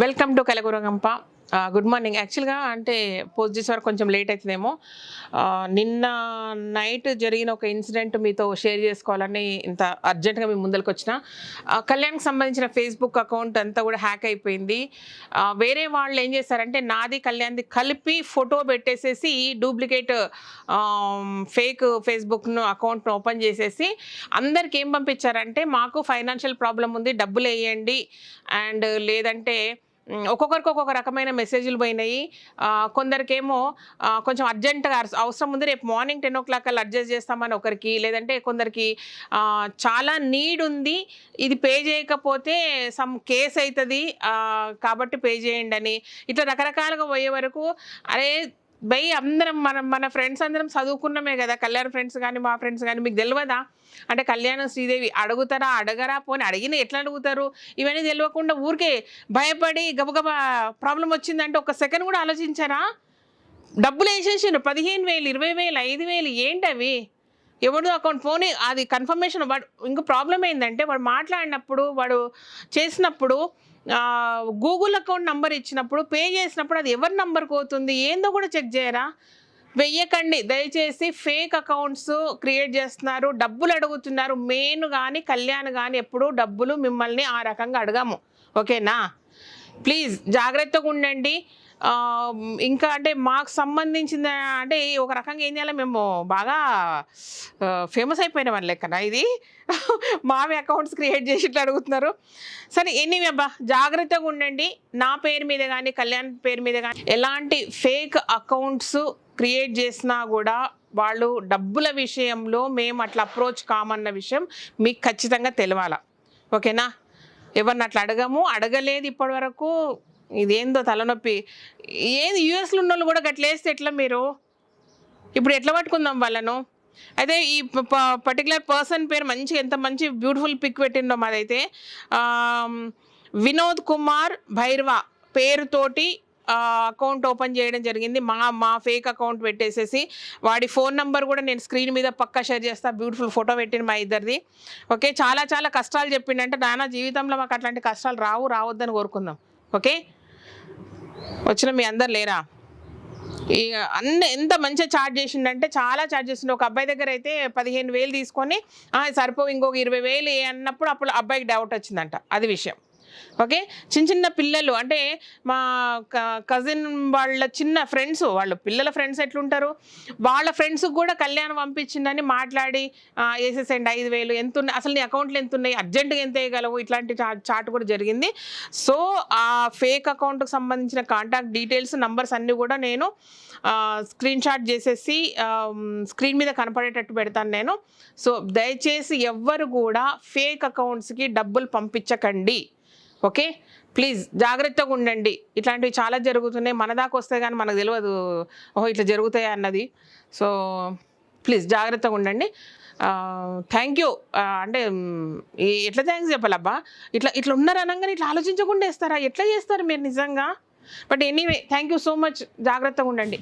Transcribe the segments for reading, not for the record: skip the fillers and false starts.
Welcome to Kalaguragampa. Good morning. యాక్చువల్గా అంటే post చేసే వరకు కొంచెం లేట్ అవుతుందేమో. నిన్న నైట్ జరిగిన ఒక ఇన్సిడెంట్ మీతో షేర్ చేసుకోవాలని ఇంత అర్జెంటుగా మీ ముందరికి వచ్చిన. కళ్యాణ్కి సంబంధించిన ఫేస్బుక్ అకౌంట్ అంతా కూడా హ్యాక్ అయిపోయింది. వేరే వాళ్ళు ఏం చేశారంటే నాది కళ్యాణ్ది కలిపి ఫోటో పెట్టేసేసి డూప్లికేట్ ఫేక్ ఫేస్బుక్ను అకౌంట్ను ఓపెన్ చేసేసి అందరికి ఏం పంపించారంటే మాకు ఫైనాన్షియల్ ప్రాబ్లం ఉంది, డబ్బులు వేయండి, అండ్ లేదంటే ఒక్కొక్కరికి ఒక్కొక్క రకమైన మెసేజ్లు పోయినాయి. కొందరికేమో కొంచెం అర్జెంటుగా అవసరం ఉంది, రేపు మార్నింగ్ 10 o'clock కల్లా అడ్జస్ట్ చేస్తామని ఒకరికి, లేదంటే కొందరికి చాలా నీడ్ ఉంది, ఇది పే చేయకపోతే సమ్ కేస్ అవుతుంది కాబట్టి పే చేయండి అని, ఇట్లా రకరకాలుగా పోయే వరకు అరే బై అందరం మన ఫ్రెండ్స్ అందరం చదువుకున్నామే కదా, కళ్యాణ్ ఫ్రెండ్స్ కానీ మా ఫ్రెండ్స్ కానీ, మీకు తెలియదా అంటే కళ్యాణ్ శ్రీదేవి అడుగుతారా అడగరా, పోనీ అడిగిన ఎట్లా అడుగుతారు, ఇవన్నీ తెలియకుండా ఊరికే భయపడి గబగబా ప్రాబ్లం వచ్చిందంటే ఒక సెకండ్ కూడా ఆలోచించారా? డబ్బులు వేసేసారు 15,000 20,000 5,000 ఏంటి అవి? ఎవడు అకౌంట్ ఫోన్ అది కన్ఫర్మేషన్. వాడు ఇంకో ప్రాబ్లం ఏంటంటే వాడు మాట్లాడినప్పుడు వాడు చేసినప్పుడు గూగుల్ అకౌంట్ నంబర్ ఇచ్చినప్పుడు పే చేసినప్పుడు అది ఎవరి నంబర్కి అవుతుంది ఏందో కూడా చెక్ చేయరా? వెయ్యకండి దయచేసి. ఫేక్ అకౌంట్స్ క్రియేట్ చేస్తున్నారు, డబ్బులు అడుగుతున్నారు. మెయిన్ కానీ కళ్యాణ్ కానీ ఎప్పుడూ డబ్బులు మిమ్మల్ని ఆ రకంగా అడగాము, ఓకేనా? ప్లీజ్ జాగ్రత్తగా ఉండండి. ఇంకా అంటే మాకు సంబంధించిన అంటే ఒక రకంగా ఏం చేయాలి, మేము బాగా ఫేమస్ అయిపోయిన వాళ్ళ లెక్కన ఇది మావి అకౌంట్స్ క్రియేట్ చేసి ఇట్లా అడుగుతున్నారు. సరే ఎనీవే అబ్బా, జాగ్రత్తగా ఉండండి. నా పేరు మీద కానీ కళ్యాణ్ పేరు మీద కానీ ఎలాంటి ఫేక్ అకౌంట్స్ క్రియేట్ చేసినా కూడా వాళ్ళు డబ్బుల విషయంలో మేము అట్లా అప్రోచ్ కామన్న విషయం మీకు ఖచ్చితంగా తెలవాలా, ఓకేనా? ఎవరిని అట్లా అడగలేదు ఇప్పటి వరకు. ఇదేందో తలనొప్పి. ఏది యూఎస్లో ఉన్న వాళ్ళు కూడా గట్ల వేస్తే ఎట్లా మీరు? ఇప్పుడు ఎట్లా పట్టుకుందాం వాళ్ళను? అయితే ఈ పర్టికులర్ పర్సన్ పేరు మంచి ఎంత మంచి బ్యూటిఫుల్ పిక్ పెట్టిండో మాదైతే. వినోద్ కుమార్ భైరవా పేరుతోటి అకౌంట్ ఓపెన్ చేయడం జరిగింది. మా ఫేక్ అకౌంట్ పెట్టేసేసి వాడి ఫోన్ నెంబర్ కూడా నేను స్క్రీన్ మీద పక్కా షేర్ చేస్తా. బ్యూటిఫుల్ ఫోటో పెట్టింది మా ఇద్దరిది, ఓకే? చాలా చాలా కష్టాలు చెప్పిండంటే నాన్న జీవితంలో మాకు అట్లాంటి కష్టాలు రావద్దని కోరుకుందాం, ఓకే? వచ్చిన మీ అందరు లేరా? ఇక ఎంత మంచిగా ఛార్జ్ చేసిండంటే చాలా ఛార్జ్ చేసిండు. ఒక అబ్బాయి దగ్గర అయితే 15,000 తీసుకొని సరిపోవు ఇంకొక 20,000 అన్నప్పుడు అప్పుడు అబ్బాయికి డౌట్ వచ్చిందంట. అది విషయం, ఓకే? చిన్న పిల్లలు అంటే మా కజిన్ వాళ్ళ చిన్న ఫ్రెండ్స్, వాళ్ళ పిల్లల ఫ్రెండ్స్ ఎట్లుంటారు, వాళ్ళ ఫ్రెండ్స్కి కూడా కళ్యాణ్ పంపించిందని మాట్లాడి వేసేసేయండి 5,000 ఎంత ఉన్నాయి, అసలు నీ అకౌంట్లో ఎంత ఉన్నాయి, అర్జెంటుగా ఎంత వేయగలవు, ఇట్లాంటి చాట్ కూడా జరిగింది. సో ఆ ఫేక్ అకౌంట్కి సంబంధించిన కాంటాక్ట్ డీటెయిల్స్ నంబర్స్ అన్నీ కూడా నేను స్క్రీన్ షాట్ చేసేసి స్క్రీన్ మీద కనపడేటట్టు పెడతాను నేను. సో దయచేసి ఎవ్వరు కూడా ఫేక్ అకౌంట్స్కి డబ్బులు పంపించకండి, ఓకే? ప్లీజ్ జాగ్రత్తగా ఉండండి. ఇట్లాంటివి చాలా జరుగుతున్నాయి, మన దాకా వస్తే కానీ మనకు తెలియదు ఓహో ఇట్లా జరుగుతాయా అన్నది. సో ప్లీజ్ జాగ్రత్తగా ఉండండి. Thank you. అంటే ఎట్లా థ్యాంక్స్ చెప్పాలబ్బా? ఇట్లా ఉన్నారు అనగానే ఇట్లా ఆలోచించకుండా వేస్తారా? ఎట్లా చేస్తారు మీరు నిజంగా? But anyway thank you so much. జాగ్రత్తగా ఉండండి.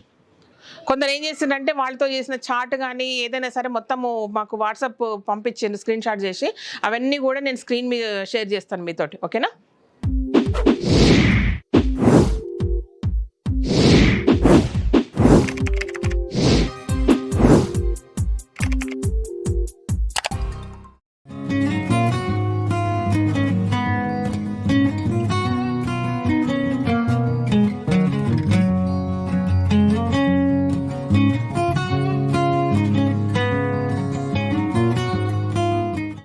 కొందరు ఏం చేసిందంటే వాళ్ళతో చేసిన చాట్ కానీ ఏదైనా సరే మొత్తము మాకు వాట్సాప్ పంపించండి స్క్రీన్ షాట్ చేసి, అవన్నీ కూడా నేను స్క్రీన్ మీద షేర్ చేస్తాను మీతోటి, ఓకేనా?